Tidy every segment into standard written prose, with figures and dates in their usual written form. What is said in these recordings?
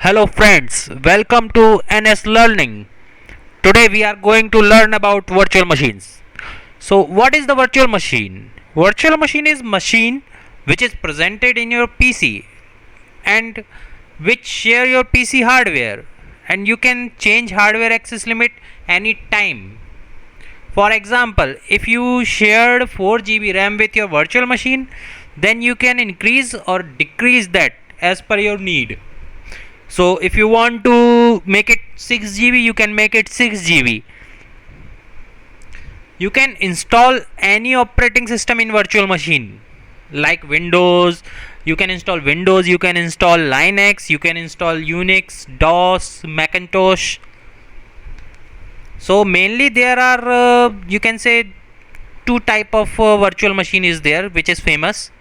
Hello friends, welcome to NS Learning. Today we are going to learn about virtual machines. So what is the virtual machine? Virtual machine is machine which is presented in your PC and which share your PC hardware, and you can change hardware access limit anytime. For example, if you shared 4 GB RAM with your virtual machine, then you can increase or decrease that as per your need. So if you want to make it 6 GB, you can make it 6 GB. You can install any operating system in virtual machine like Windows. You can install Windows, you can install Linux, you can install Unix, DOS, Macintosh. So mainly there are you can say two type of virtual machine is there which is famous.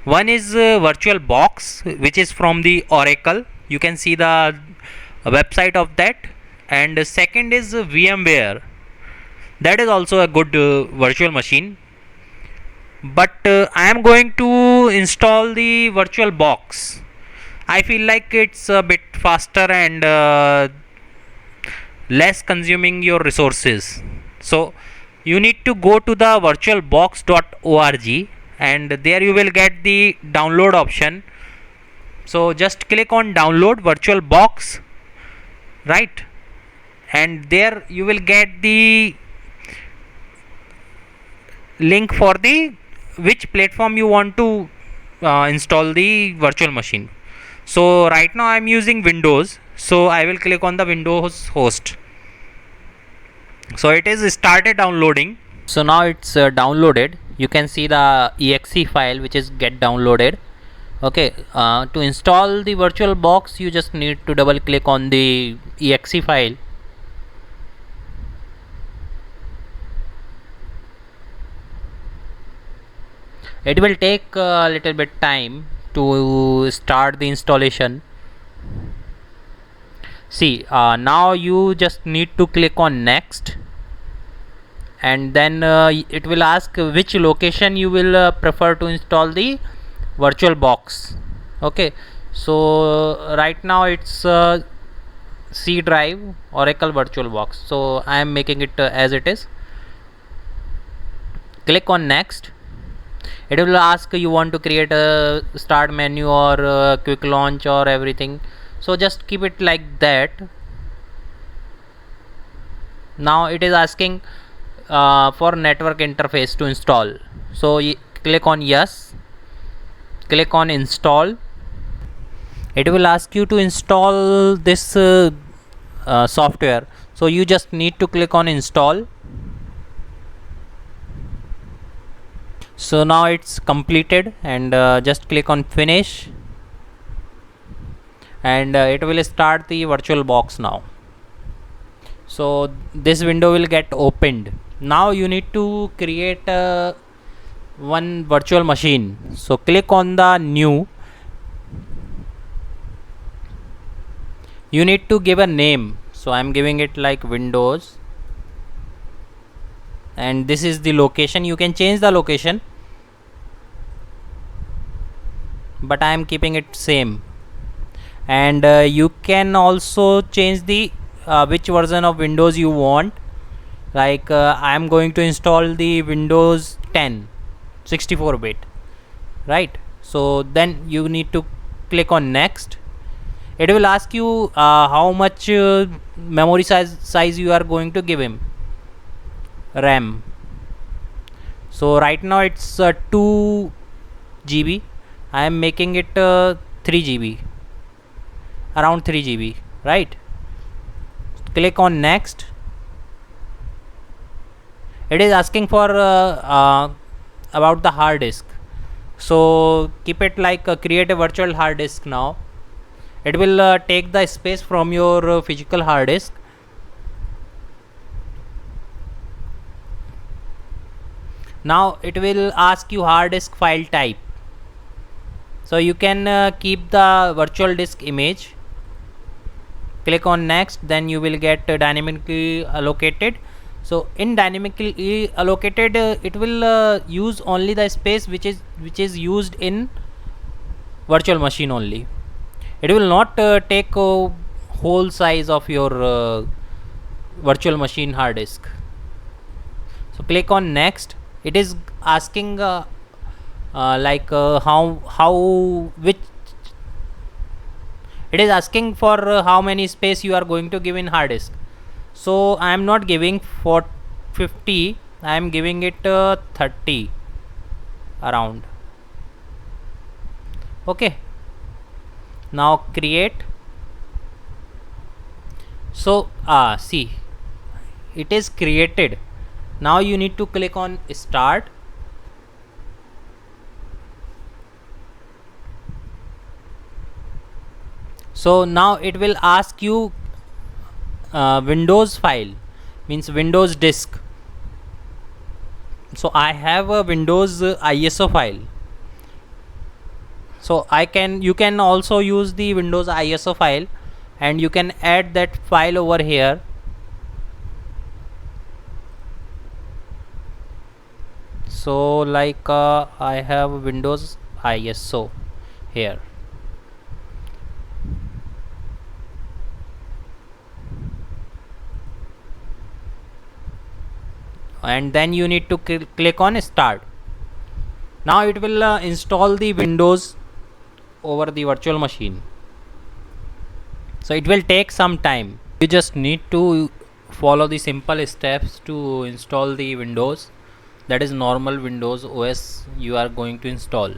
One is virtual box, which is from the Oracle. You can see the website of that. And second is VMware. That is also a good virtual machine. But I am going to install the virtual box. I feel like it's a bit faster and less consuming your resources. So you need to go to the virtualbox.org, and there you will get the download option. So just click on download VirtualBox, right, and there you will get the link for the which platform you want to install the virtual machine. So right now I am using Windows, so I will click on the Windows host. So it is started downloading. So now it's downloaded. You can see the exe file which is get downloaded. Okay, to install the virtual box you just need to double click on the exe file. It will take a little bit time to start the installation. See, now you just need to click on next, and then it will ask which location you will prefer to install the virtual box. Okay, so right now it's C drive Oracle virtual box, so I am making it as it is. Click on next. It will ask you want to create a start menu or a quick launch or everything, so just keep it like that. Now it is asking for network interface to install, so click on yes, click on install. It will ask you to install this software, so you just need to click on install. So now it's completed, and just click on finish, and it will start the virtual box now. So this window will get opened. Now you need to create one virtual machine, so click on the new. You need to give a name, so I am giving it like Windows, and this is the location. You can change the location, but I am keeping it same. And you can also change the which version of Windows you want. Like I am going to install the Windows 10 64-bit, right? So then you need to click on next. It will ask you how much memory size you are going to give him, RAM. So right now it's 2 GB. I am making it 3 GB, around 3 GB, right? Click on next. It is asking for about the hard disk, so keep it like create a virtual hard disk. Now it will take the space from your physical hard disk. Now it will ask you hard disk file type, so you can keep the virtual disk image. Click on next, then you will get dynamically allocated. So in dynamically allocated, it will use only the space which is used in virtual machine only. it will not take whole size of your virtual machine hard disk. So click on next. It is asking how which it is asking for how many space you are going to give in hard disk. So I am not giving for 50, I am giving it 30 around. Okay, now create. So see, it is created. Now you need to click on start. So now it will ask you Windows file, means Windows disk. So I have a Windows ISO file. So you can also use the Windows ISO file, and you can add that file over here. So like I have Windows ISO here. And then you need to click on start. Now it will install the Windows over the virtual machine. So it will take some time. You just need to follow the simple steps to install the Windows. That is normal Windows OS you are going to install.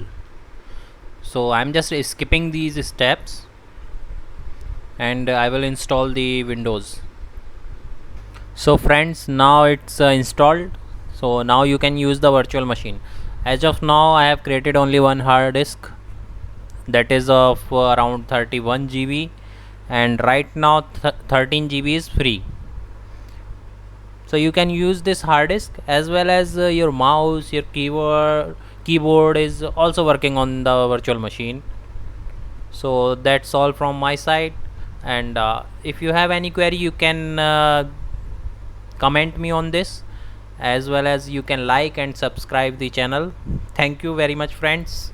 So I'm just skipping these steps, and I will install the Windows. So friends, now it's installed. So now you can use the virtual machine. As of now I have created only one hard disk, that is of around 31 GB, and right now 13 GB is free. So you can use this hard disk, as well as your mouse, your keyboard is also working on the virtual machine. So that's all from my side, and if you have any query you can comment me on this, as well as you can like and subscribe the channel. Thank you very much friends.